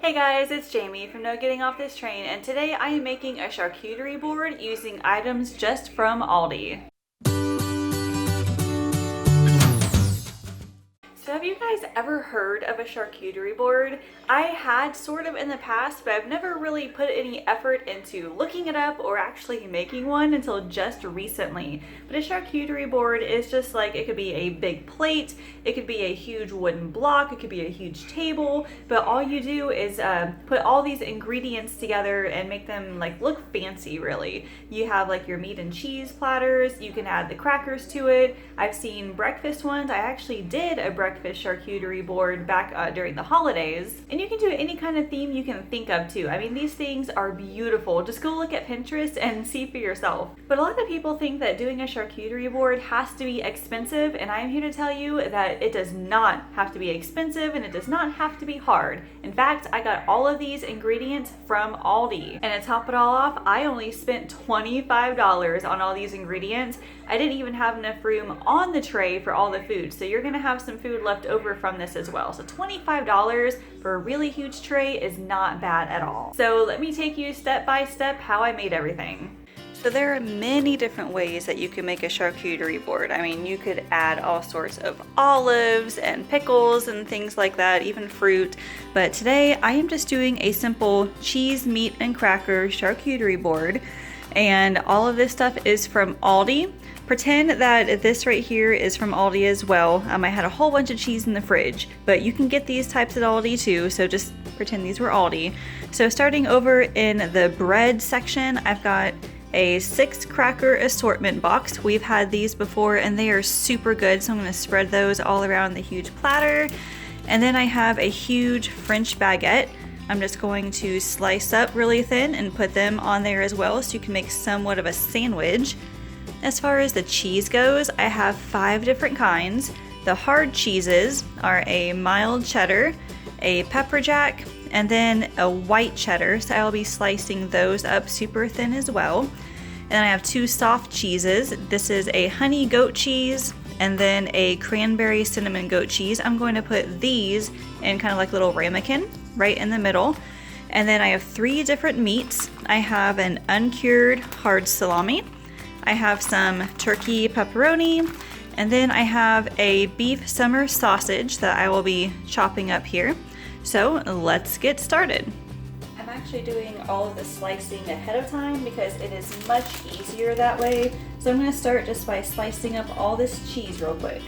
Hey guys, it's Jamie from No Getting Off This Train, and today I am making a charcuterie board using items just from Aldi. So have you guys ever heard of a charcuterie board? I had sort of in the past, but I've never really put any effort into looking it up or actually making one until just recently. But a charcuterie board is just like, it could be a big plate, it could be a huge wooden block, it could be a huge table, but all you do is put all these ingredients together and make them like look fancy really. You have like your meat and cheese platters, you can add the crackers to it. I've seen breakfast ones. I actually did a breakfast charcuterie board back during the holidays, and you can do any kind of theme you can think of too. I mean, these things are beautiful. Just go look at Pinterest and see for yourself. But a lot of people think that doing a charcuterie board has to be expensive, and I'm here to tell you that it does not have to be expensive and it does not have to be hard. In fact, I got all of these ingredients from Aldi, and to top it all off, I only spent $25 on all these ingredients. I didn't even have enough room on the tray for all the food, so you're gonna have some food left over from this as well. So $25 for a really huge tray is not bad at all. So let me take you step by step how I made everything. So there are many different ways that you can make a charcuterie board. I mean, you could add all sorts of olives and pickles and things like that, even fruit. But today I am just doing a simple cheese, meat, and cracker charcuterie board. And all of this stuff is from Aldi. Pretend that this right here is from Aldi as well. I had a whole bunch of cheese in the fridge, but you can get these types at Aldi too, so just pretend these were Aldi. So starting over in the bread section, I've got a 6 cracker assortment box. We've had these before and they are super good, so I'm gonna spread those all around the huge platter. And then I have a huge French baguette. I'm just going to slice up really thin and put them on there as well so you can make somewhat of a sandwich. As far as the cheese goes, I have 5 different kinds. The hard cheeses are a mild cheddar, a pepper jack, and then a white cheddar, so I'll be slicing those up super thin as well. And I have 2 soft cheeses. This is a honey goat cheese and then a cranberry cinnamon goat cheese. I'm going to put these in kind of like little ramekin right in the middle. And then I have 3 different meats. I have an uncured hard salami, I have some turkey pepperoni, and then I have a beef summer sausage that I will be chopping up here. So let's get started. I'm actually doing all of the slicing ahead of time because it is much easier that way. So I'm going to start just by slicing up all this cheese real quick.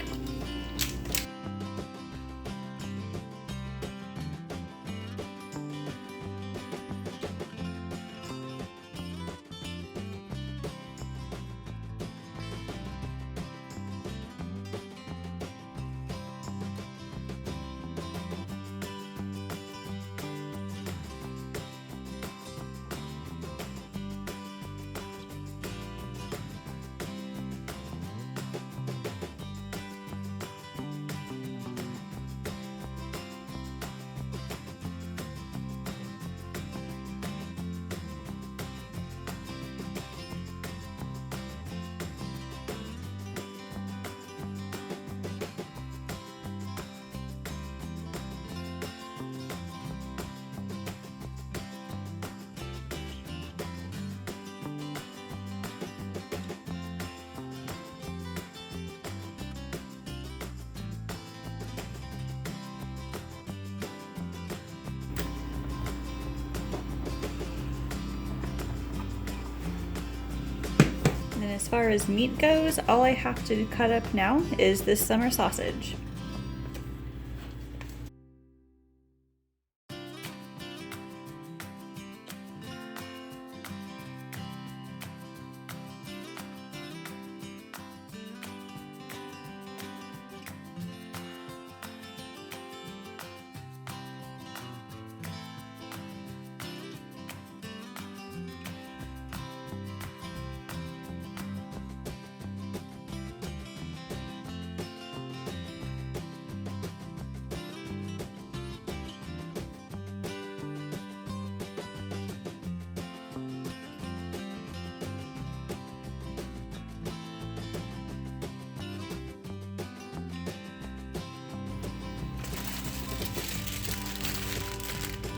And as far as meat goes, all I have to cut up now is this summer sausage.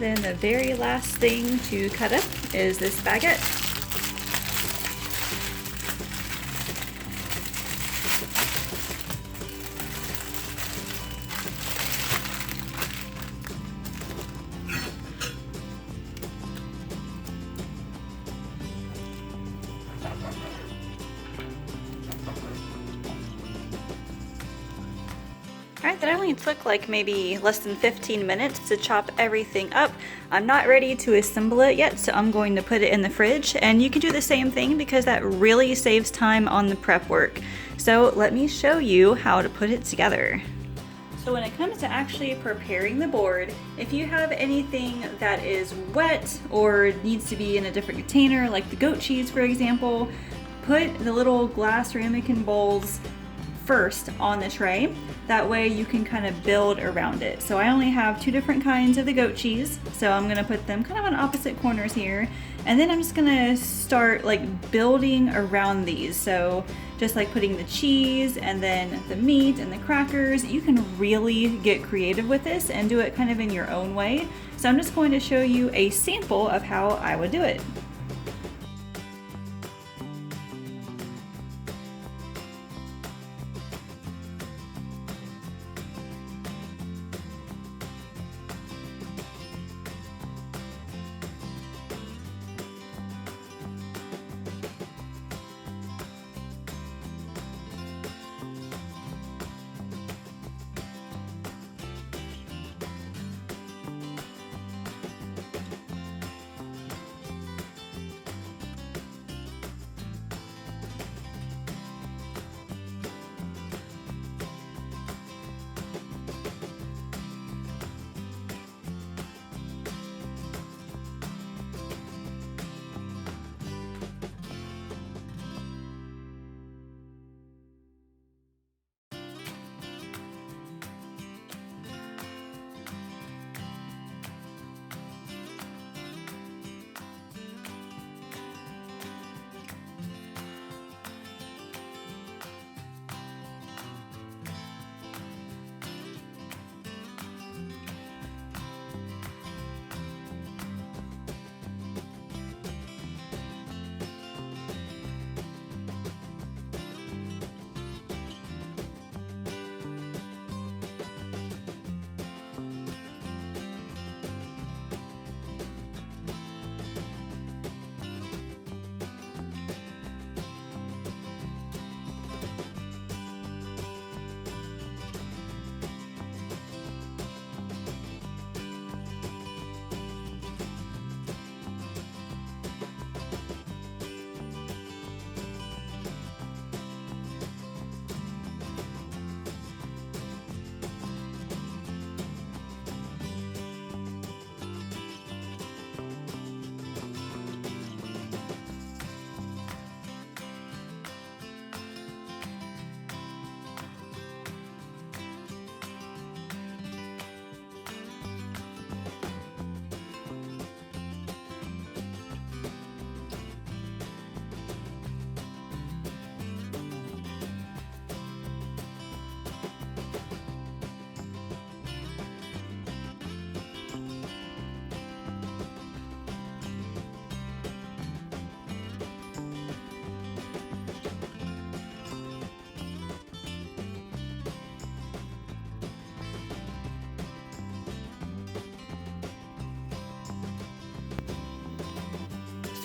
Then the very last thing to cut up is this baguette. Alright, that only took like maybe less than 15 minutes to chop everything up. I'm not ready to assemble it yet, so I'm going to put it in the fridge, and you can do the same thing because that really saves time on the prep work. So let me show you how to put it together. So when it comes to actually preparing the board, if you have anything that is wet or needs to be in a different container, like the goat cheese for example, put the little glass ramekin bowls first on the tray. That way you can kind of build around it. So I only have 2 different kinds of the goat cheese, so I'm gonna put them kind of on opposite corners here, and then I'm just gonna start like building around these. So just like putting the cheese and then the meat and the crackers, you can really get creative with this and do it kind of in your own way. So I'm just going to show you a sample of how I would do it.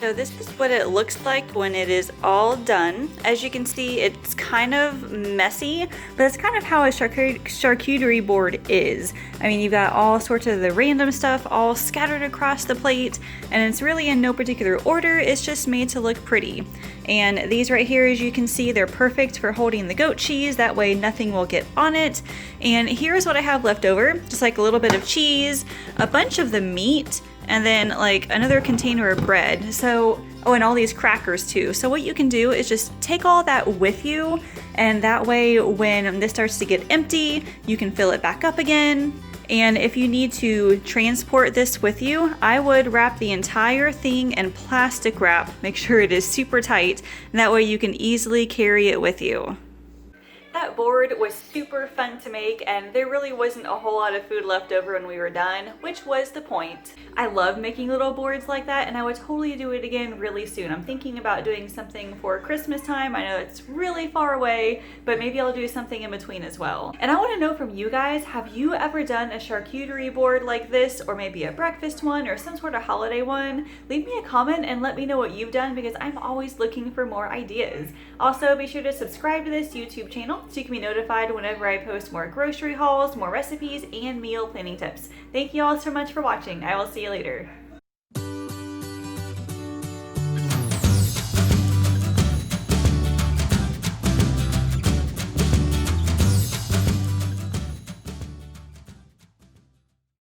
So this is what it looks like when it is all done. As you can see, it's kind of messy, but it's kind of how a charcuterie board is. I mean, you've got all sorts of the random stuff all scattered across the plate, and it's really in no particular order. It's just made to look pretty. And these right here, as you can see, they're perfect for holding the goat cheese. That way nothing will get on it. And here's what I have left over, just like a little bit of cheese, a bunch of the meat, and then like another container of bread. So, oh, and all these crackers too. So what you can do is just take all that with you, and that way when this starts to get empty, you can fill it back up again. And if you need to transport this with you, I would wrap the entire thing in plastic wrap. Make sure it is super tight, and that way you can easily carry it with you. That that board was super fun to make, and there really wasn't a whole lot of food left over when we were done, which was the point. I love making little boards like that, and I would totally do it again really soon. I'm thinking about doing something for Christmas time. I know it's really far away, but maybe I'll do something in between as well. And I want to know from you guys, have you ever done a charcuterie board like this, or maybe a breakfast one or some sort of holiday one? Leave me a comment and let me know what you've done, because I'm always looking for more ideas. Also, be sure to subscribe to this YouTube channel so you can be notified whenever I post more grocery hauls, more recipes, and meal planning tips. Thank you all so much for watching. I will see you later.